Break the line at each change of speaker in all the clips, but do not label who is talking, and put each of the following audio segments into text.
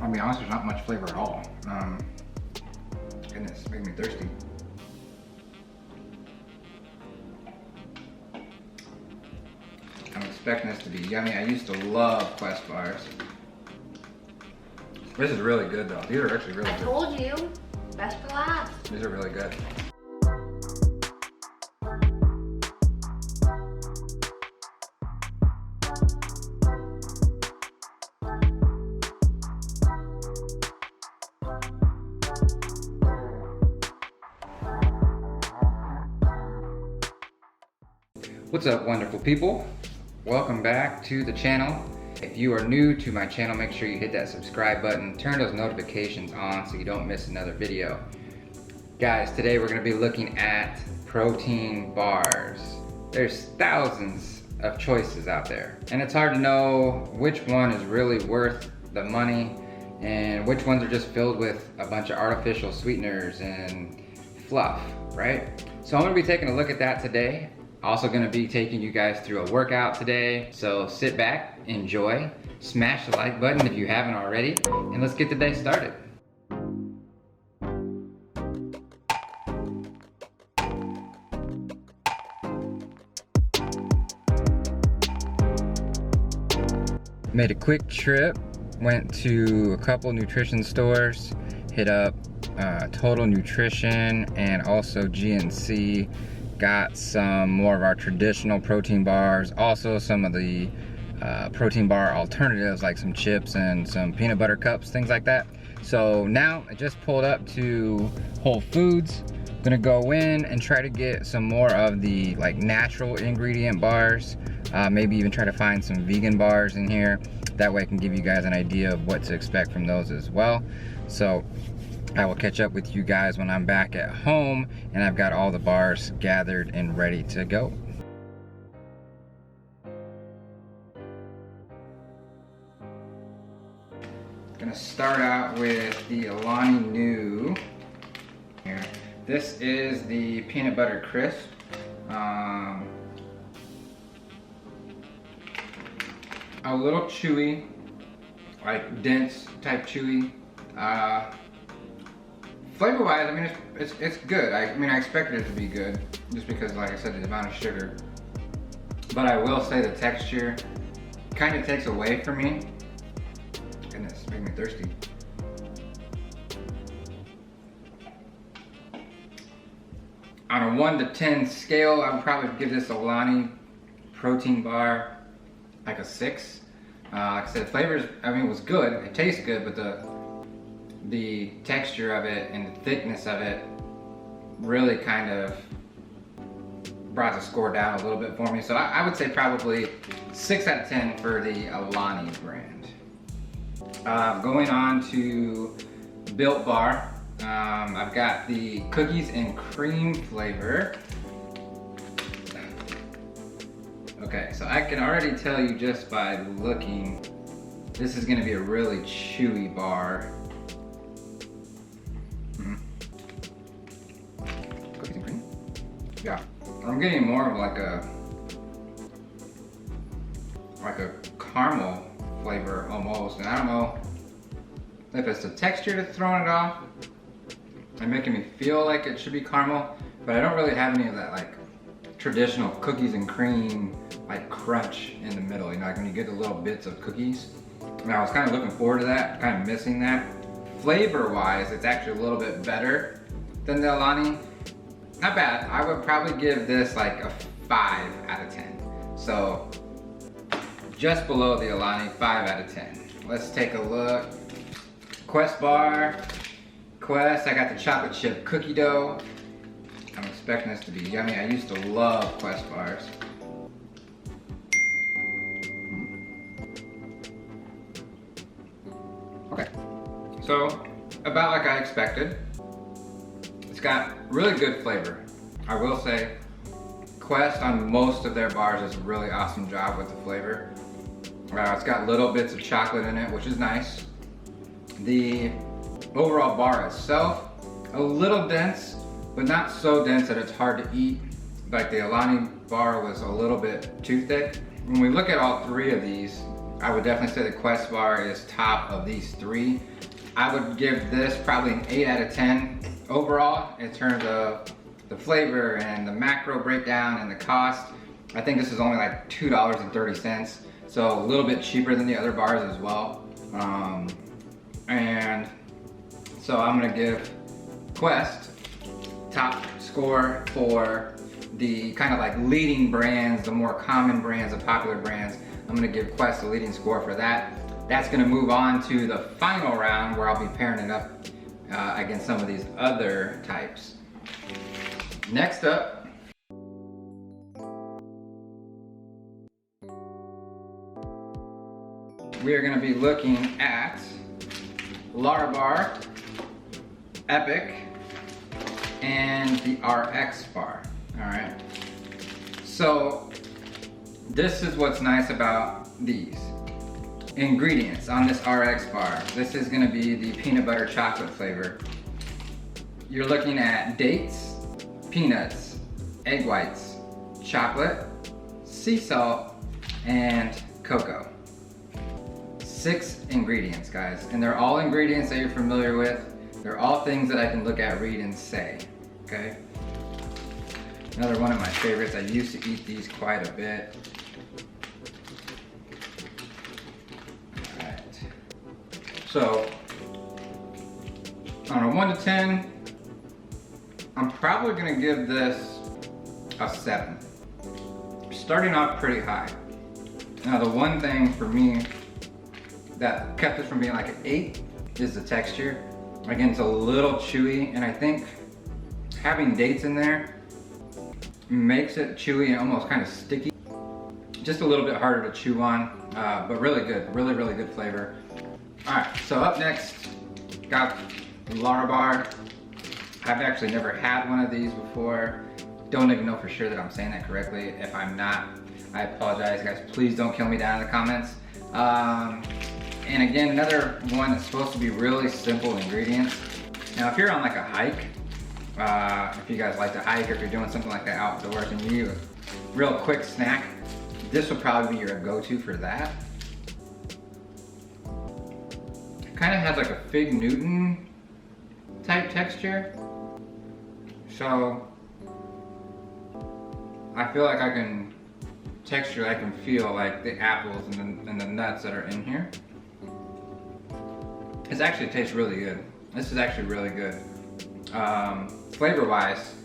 I'll be honest, there's not much flavor at all. Goodness, it's making me thirsty. I'm expecting this to be yummy. I used to love Quest bars. This is really good though. These are actually really good.
I told you, best for last.
These are really good. What's up, wonderful people? Welcome back to the channel. If you are new to my channel, make sure you hit that subscribe button, turn those notifications on so you don't miss another video. Guys, today we're gonna be looking at protein bars. There's thousands of choices out there, and it's hard to know which one is really worth the money and which ones are just filled with a bunch of artificial sweeteners and fluff, right? So I'm gonna be taking a look at that today. Also gonna be taking you guys through a workout today. So sit back, enjoy, smash the like button if you haven't already, and let's get the day started. Made a quick trip, went to a couple nutrition stores, hit up Total Nutrition and also GNC. Got some more of our traditional protein bars, also some of the protein bar alternatives like some chips and some peanut butter cups, things like that. So now I just pulled up to Whole Foods. Gonna go in and try to get some more of the like natural ingredient bars, maybe even try to find some vegan bars in here. That way I can give you guys an idea of what to expect from those as well. So I will catch up with you guys when I'm back at home and I've got all the bars gathered and ready to go. Gonna start out with the Alani Nu here. This is the peanut butter crisp. A little chewy, like dense type chewy. Flavor wise, I mean, it's good. I mean, I expected it to be good just because, like I said, the amount of sugar. But I will say the texture kind of takes away from me. Goodness, it's making me thirsty. On a 1 to 10 scale, I would probably give this Alani protein bar like a 6. Like I said, flavors, I mean, it was good. It tastes good, but the texture of it and the thickness of it really kind of brought the score down a little bit for me. So I would say probably 6 out of 10 for the Alani brand. Going on to Built Bar. I've got the cookies and cream flavor. Okay, so I can already tell you just by looking, this is gonna be a really chewy bar. Cookies and cream? Yeah, I'm getting more of like a caramel flavor almost, and I don't know if it's the texture that's throwing it off and making me feel like it should be caramel, but I don't really have any of that like traditional cookies and cream like crunch in the middle, you know, like when you get the little bits of cookies. And I was kind of looking forward to that, kind of missing that. Flavor wise, it's actually a little bit better than the Alani. Not bad. I would probably give this like a 5 out of 10. So just below the Alani, 5 out of 10. Let's take a look. Quest bar. Quest, I got the chocolate chip cookie dough. I'm expecting this to be yummy. I used to love Quest bars. Okay, so about like I expected. It's got really good flavor. I will say, Quest on most of their bars does a really awesome job with the flavor. It's got little bits of chocolate in it, which is nice. The overall bar itself, a little dense, but not so dense that it's hard to eat. Like the Alani bar was a little bit too thick. When we look at all three of these, I would definitely say the Quest bar is top of these three. I would give this probably an 8 out of 10 overall in terms of the flavor and the macro breakdown and the cost. I think this is only like $2.30, so a little bit cheaper than the other bars as well. And so I'm gonna give Quest top score for the kind of like leading brands, the more common brands, the popular brands. I'm gonna give Quest a leading score for that. That's gonna move on to the final round where I'll be pairing it up against some of these other types. Next up, we are gonna be looking at Larabar, Epic, and the RX bar. All right. So this is what's nice about these ingredients on this RX bar. This is gonna be the peanut butter chocolate flavor. You're looking at dates, peanuts, egg whites, chocolate, sea salt, and cocoa. 6 ingredients, guys, and they're all ingredients that you're familiar with. They're all things that I can look at, read, and say, okay? Another one of my favorites. I used to eat these quite a bit. All right. So, on a 1 to 10, I'm probably gonna give this a 7. Starting off pretty high. Now, the one thing for me that kept it from being like an 8 is the texture. Again, it's a little chewy, and I think having dates in there makes it chewy and almost kind of sticky. Just a little bit harder to chew on, but really good, really good flavor. All right, so up next, got Larabar. I've actually never had one of these before. Don't even know for sure that I'm saying that correctly. If I'm not, I apologize, guys. Please don't kill me down in the comments. And again, another one that's supposed to be really simple ingredients. Now, if you're on like a hike, if you guys like to hike, or if you're doing something like that outdoors and you need a real quick snack, this would probably be your go-to for that. It kind of has like a Fig Newton type texture. So, I feel like I can feel like the apples and the nuts that are in here. This actually tastes really good. This is actually really good. Flavor wise,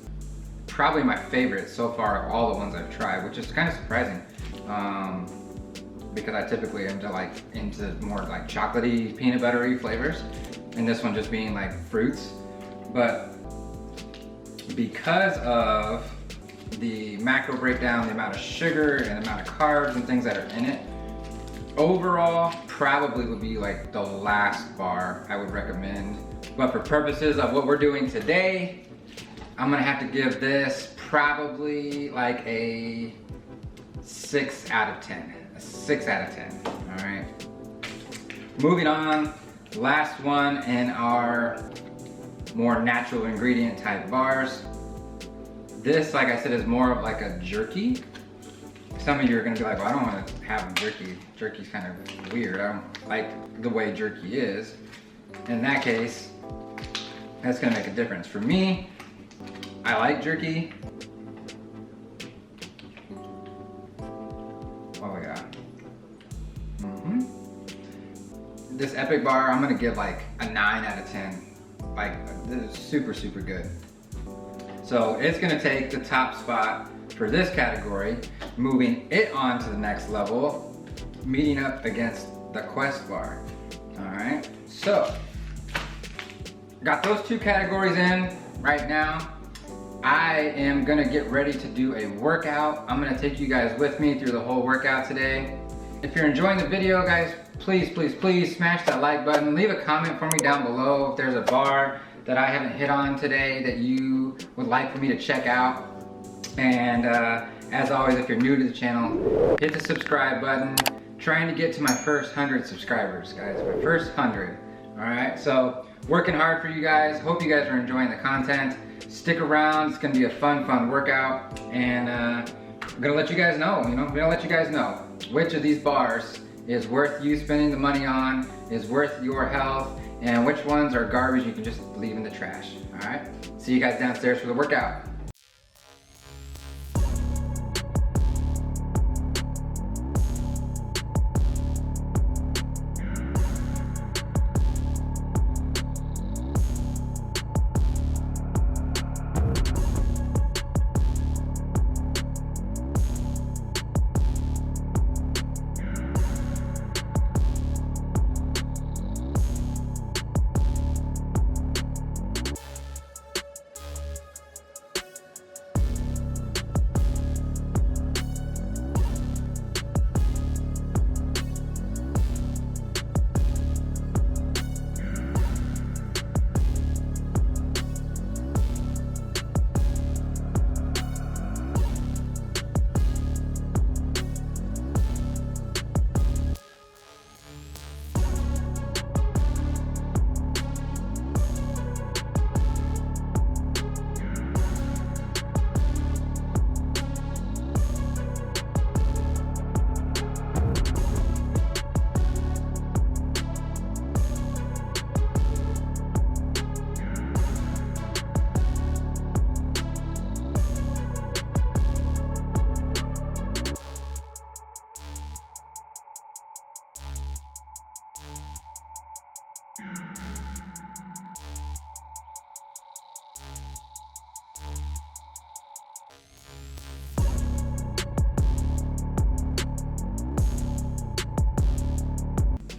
probably my favorite so far of all the ones I've tried, which is kind of surprising. Because I typically am into more like chocolatey, peanut buttery flavors, and this one just being like fruits. But because of the macro breakdown, the amount of sugar and the amount of carbs and things that are in it, overall probably would be like the last bar I would recommend. But for purposes of what we're doing today, I'm gonna have to give this probably like a 6 out of 10. A 6 out of 10, all right? Moving on, last one in our more natural ingredient type bars. This, like I said, is more of like a jerky. Some of you are gonna be like, well, I don't wanna have jerky. Jerky's kind of weird. I don't like the way jerky is. In that case, that's gonna make a difference. For me, I like jerky. What we got? This Epic bar, I'm gonna give like a 9 out of 10. Like, this is super good. So it's gonna take the top spot for this category, moving it on to the next level, meeting up against the Quest bar. All right, so got those 2 categories in right now. I am gonna get ready to do a workout. I'm gonna take you guys with me through the whole workout today. If you're enjoying the video, guys, please smash that like button. Leave a comment for me down below if there's a bar that I haven't hit on today that you would like for me to check out. And as always, if you're new to the channel, hit the subscribe button. Trying to get to my first 100 subscribers, guys, my first 100. All right, so working hard for you guys. Hope you guys are enjoying the content. Stick around, it's gonna be a fun workout. And I'm gonna let you guys know, I'm gonna let you guys know which of these bars is worth you spending the money on, is worth your health, and which ones are garbage you can just leave in the trash, all right? See you guys downstairs for the workout.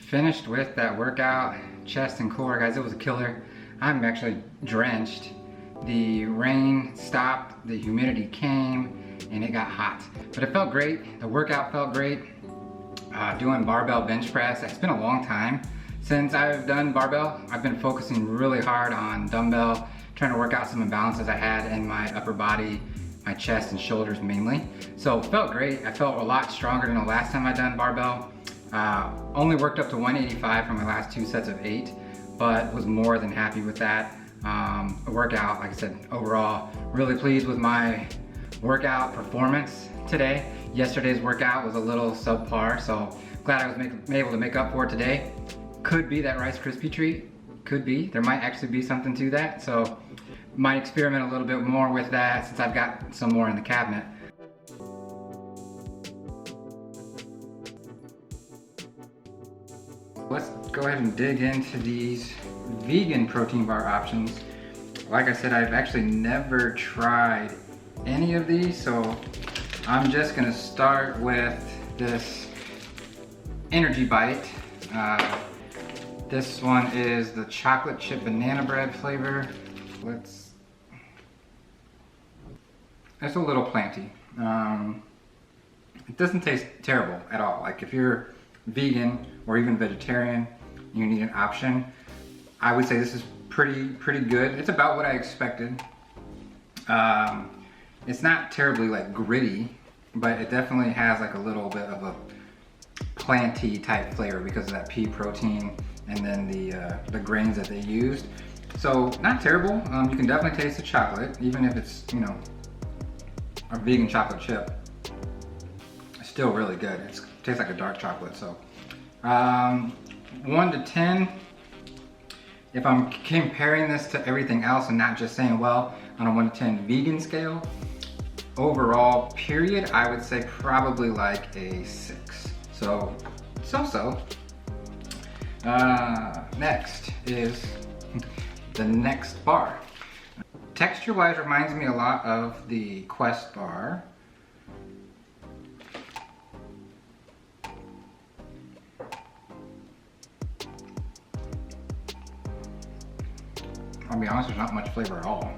Finished with that workout, chest and core, guys. It was a killer. I'm actually drenched. The rain stopped, the humidity came, and it got hot. But it felt great. The workout felt great. Doing barbell bench press. It's been a long time since I've done barbell. I've been focusing really hard on dumbbell, trying to work out some imbalances I had in my upper body, my chest and shoulders mainly. So it felt great. I felt a lot stronger than the last time I done barbell. Only worked up to 185 from my last 2 sets of 8, but was more than happy with that. Workout, like I said, overall, really pleased with my workout performance today. Yesterday's workout was a little subpar, so glad I was able to make up for it today. Could be that Rice Krispie treat, could be. There might actually be something to that, so might experiment a little bit more with that since I've got some more in the cabinet. Let's go ahead and dig into these vegan protein bar options. Like I said, I've actually never tried any of these, so I'm just gonna start with this Energy Bite. This one is the chocolate chip banana bread flavor. It's a little planty. It doesn't taste terrible at all. Like if you're vegan or even vegetarian, you need an option, I would say this is pretty good. It's about what I expected. It's not terribly like gritty, but it definitely has like a little bit of a planty type flavor because of that pea protein and then the grains that they used. So not terrible. You can definitely taste the chocolate, even if it's, you know, a vegan chocolate chip. It's still really good. It tastes like a dark chocolate. So 1 to 10. If I'm comparing this to everything else and not just saying, well, on a 1 to 10 vegan scale, overall period, I would say probably like a 6. So. Next is the next bar. Texture-wise reminds me a lot of the Quest bar. I'll be honest, there's not much flavor at all.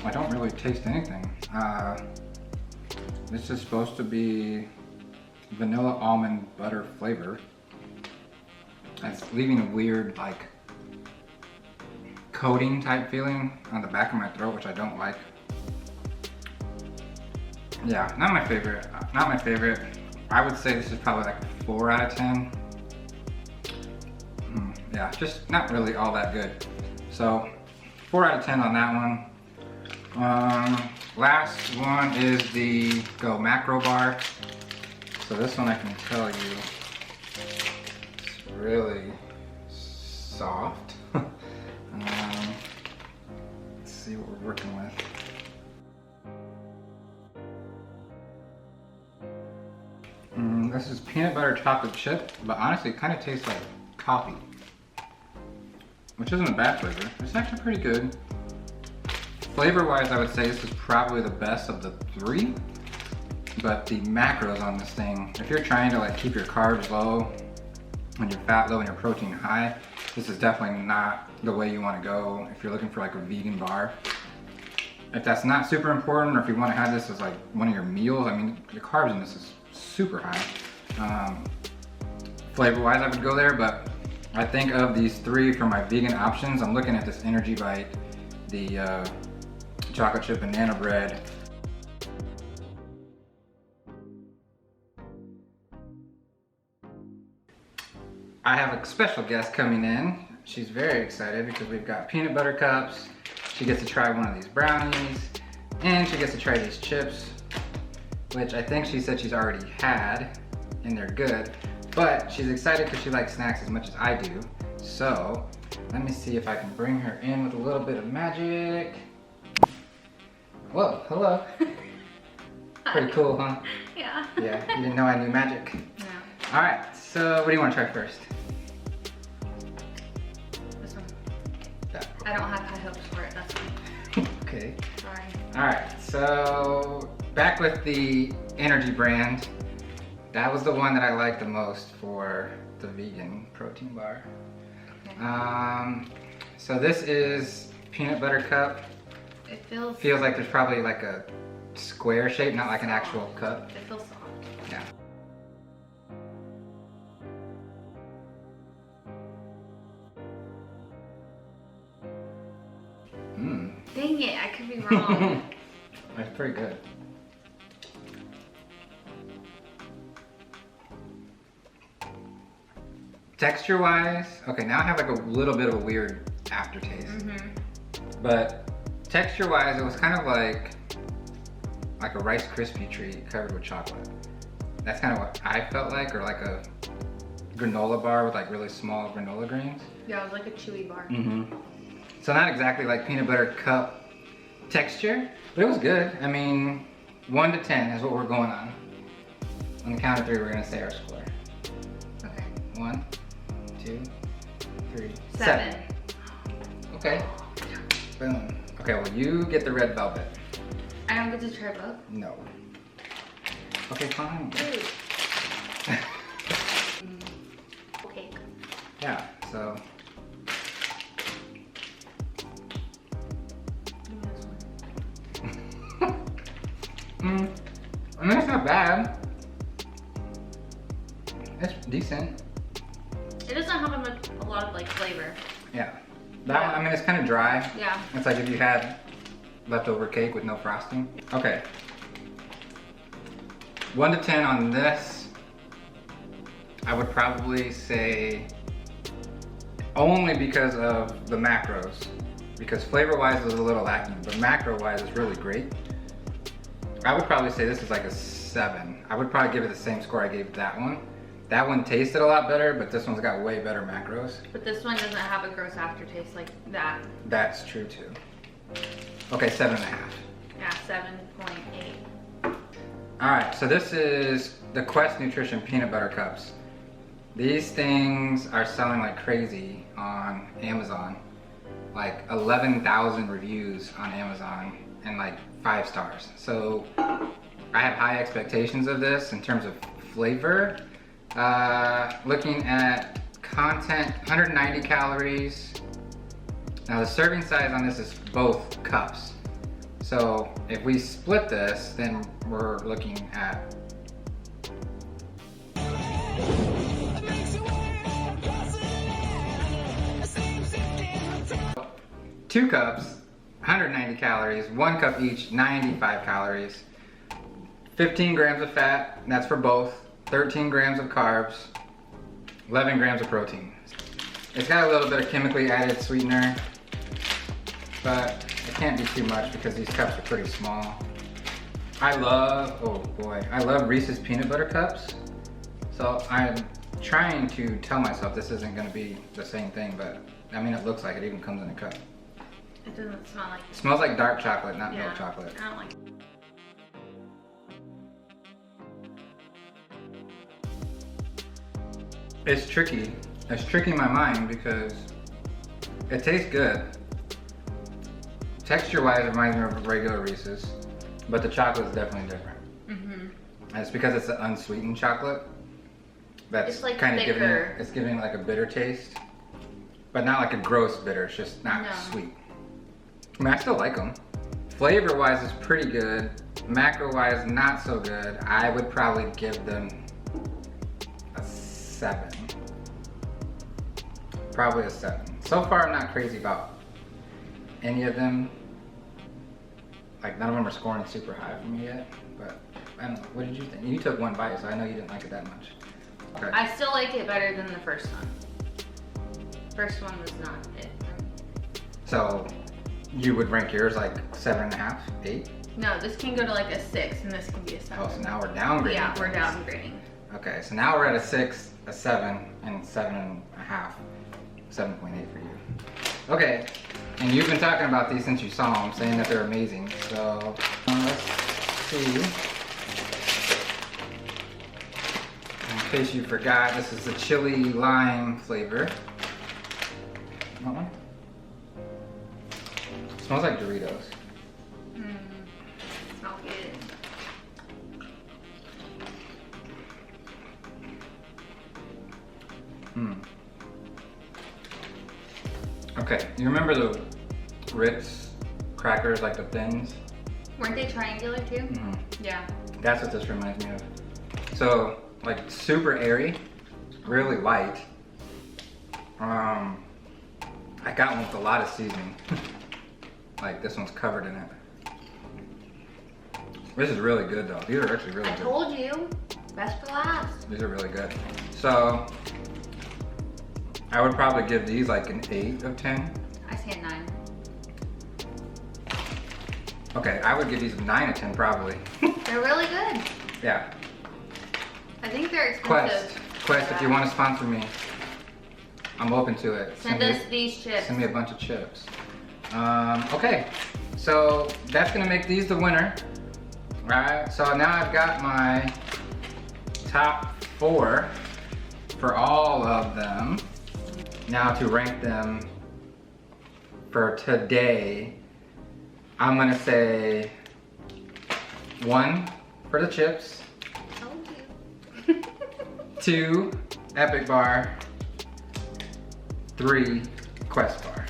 I don't really taste anything. This is supposed to be vanilla almond butter flavor. It's leaving a weird like coating type feeling on the back of my throat, which I don't like. Yeah, not my favorite. Not my favorite. I would say this is probably like a 4 out of 10. Yeah, just not really all that good. So 4 out of 10 on that one. Last one is the Go Macro Bar. So this one I can tell you, it's really soft. Let's see what we're working with. This is peanut butter chocolate chip, but honestly it kind of tastes like coffee, which isn't a bad flavor. It's actually pretty good. Flavor wise, I would say this is probably the best of the three, but the macros on this thing, if you're trying to like keep your carbs low and your fat low and your protein high, this is definitely not the way you want to go if you're looking for like a vegan bar. If that's not super important, or if you want to have this as like one of your meals, I mean the carbs in this is super high. Flavor wise I would go there, but I think of these three for my vegan options, I'm looking at this Energy Bite, the chocolate chip banana bread. I have a special guest coming in. She's very excited because we've got peanut butter cups. She gets to try one of these brownies, and she gets to try these chips, which I think she said she's already had, and they're good. But she's excited because she likes snacks as much as I do. So let me see if I can bring her in with a little bit of magic. Whoa, hello. Pretty cool, huh?
Yeah.
Yeah, you didn't know I knew magic.
No.
All right, so what do you want to try first?
This one.
That.
I don't have high hopes for it, that's fine.
Okay.
Sorry.
All right, so back with the Energy brand. That was the one that I liked the most for the vegan protein bar.
Okay.
So this is peanut butter cup.
It feels
Feels like there's probably like a square shape, not like an
soft.
actual cup.
It feels soft.
Yeah. Mmm.
Dang it, I could be wrong.
That's pretty good. Texture wise, okay, now I have like a little bit of a weird aftertaste. But texture wise, it was kind of like a Rice Krispie treat covered with chocolate. That's kind of what I felt like, or like a granola bar with like really small granola grains.
Yeah, it was like a chewy bar.
So not exactly like peanut butter cup texture, but it was good. I mean, 1 to 10 is what we're going on. On the count of 3, we're gonna say our score.
Okay.
1, 2, 3,
7.
Okay. Boom. Okay, well you get the red velvet.
I don't get to try both?
No. Okay, fine.
Okay.
Yeah, so. I mean, it's not bad. It's decent.
It doesn't have a lot of like flavor.
Yeah. That one, I mean, it's kind of dry.
Yeah.
It's like if you had leftover cake with no frosting. Okay. 1 to 10 on this. I would probably say only because of the macros. Because flavor-wise is a little lacking, but macro-wise is really great. I would probably say this is like a 7. I would probably give it the same score I gave that one. That one tasted a lot better, but this one's got way better macros.
But this one doesn't have a gross aftertaste like that.
That's true too. Okay, 7.5.
Yeah, 7.8.
All right, so this is the Quest Nutrition Peanut Butter Cups. These things are selling like crazy on Amazon. Like 11,000 reviews on Amazon and like 5 stars. So I have high expectations of this in terms of flavor. Looking at content, 190 calories. Now the serving size on this is both cups. So if we split this, then we're looking at 2 cups, 190 calories, 1 cup each, 95 calories, 15 grams of fat, that's for both, 13 grams of carbs, 11 grams of protein. It's got a little bit of chemically added sweetener, but It can't be too much because these cups are pretty small. I love, oh boy, I love Reese's peanut butter cups. So I'm trying to tell myself this isn't gonna be the same thing, but I mean, it looks like it even comes in a cup.
It doesn't smell like
It smells like dark chocolate, not milk
yeah,
chocolate.
I don't like it.
It's tricky. It's tricking my mind because it tastes good. Texture-wise, it reminds me of regular Reese's, but the chocolate is definitely different. And it's because it's an unsweetened chocolate. That's
It's like
kind of giving
thicker.
it's giving it like a bitter taste, but not like a gross bitter. It's just not
No.
sweet. I mean, I still like them. Flavor-wise, it's pretty good. Macro-wise, not so good. I would probably give them a 7. Probably a 7. So far, I'm not crazy about any of them. Like, none of them are scoring super high for me yet. But I don't know. What did you think? You took one bite, so I know you didn't like it that much. Okay.
I still like it better than the first one. First one was not it.
So you would rank yours like 7.5, 8?
No, this can go to like a 6 and this can be a 7.
Oh, so now we're downgrading.
Yeah, we're
things.
downgrading.
Okay, so now we're at a 6, a 7, and 7.5. 7.8 for you. Okay, and you've been talking about these since you saw them, saying that they're amazing. So let's see. In case you forgot, this is the chili lime flavor. Want one? Smells like Doritos.
Smells good.
Okay, you remember the Ritz crackers, like the thins?
Weren't they triangular too? Yeah.
That's what this reminds me of. So, like super airy, really light. I got one with a lot of seasoning. Like this one's covered in it. This is really good though. These are actually really
I
good.
told you, best for last.
These are really good. So, I would probably give these like an 8 of 10.
I say a 9.
Okay, I would give these a 9 of 10 probably.
They're really good.
Yeah.
I think they're expensive.
Quest, if you want to sponsor me, I'm open to it.
Send us these chips.
Send me a bunch of chips. Okay, so that's gonna make these the winner. Alright, so now I've got my top 4 for all of them. Now to rank them for today, I'm gonna say 1 for the chips,
Told you.
2 Epic Bar, 3 Quest Bar.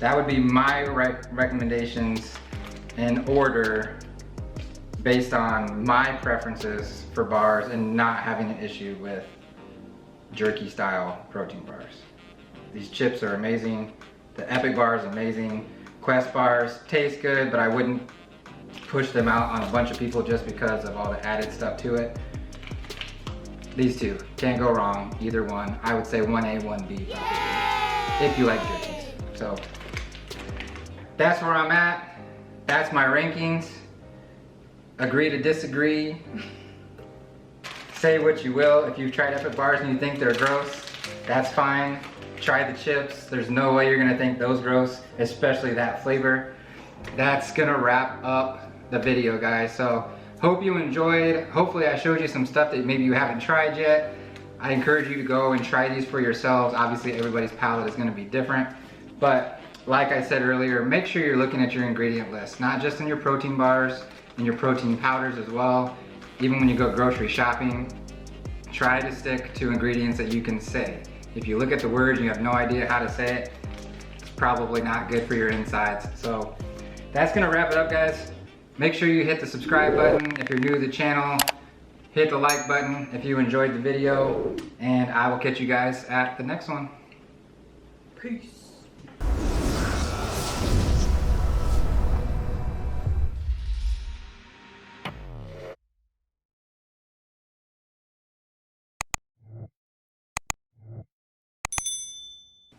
That would be my recommendations in order based on my preferences for bars and not having an issue with jerky style protein bars. These chips are amazing. The Epic Bar is amazing. Quest bars taste good, but I wouldn't push them out on a bunch of people just because of all the added stuff to it. These two, can't go wrong, either one. I would say 1A, 1B, if you like jerkies. So that's where I'm at. That's my rankings. Agree to disagree. Say what you will. If you've tried Epic Bars and you think they're gross, that's fine. Try the chips. There's no way you're gonna think those gross, especially that flavor. That's gonna wrap up the video, guys. So hope you enjoyed. Hopefully I showed you some stuff that maybe you haven't tried yet. I encourage you to go and try these for yourselves. Obviously everybody's palate is gonna be different, but like I said earlier, make sure you're looking at your ingredient list, not just in your protein bars, and your protein powders as well. Even when you go grocery shopping, try to stick to ingredients that you can say. If you look at the words and you have no idea how to say it, it's probably not good for your insides. So that's gonna wrap it up, guys. Make sure you hit the subscribe button if you're new to the channel. Hit the like button if you enjoyed the video, and I will catch you guys at the next one. Peace.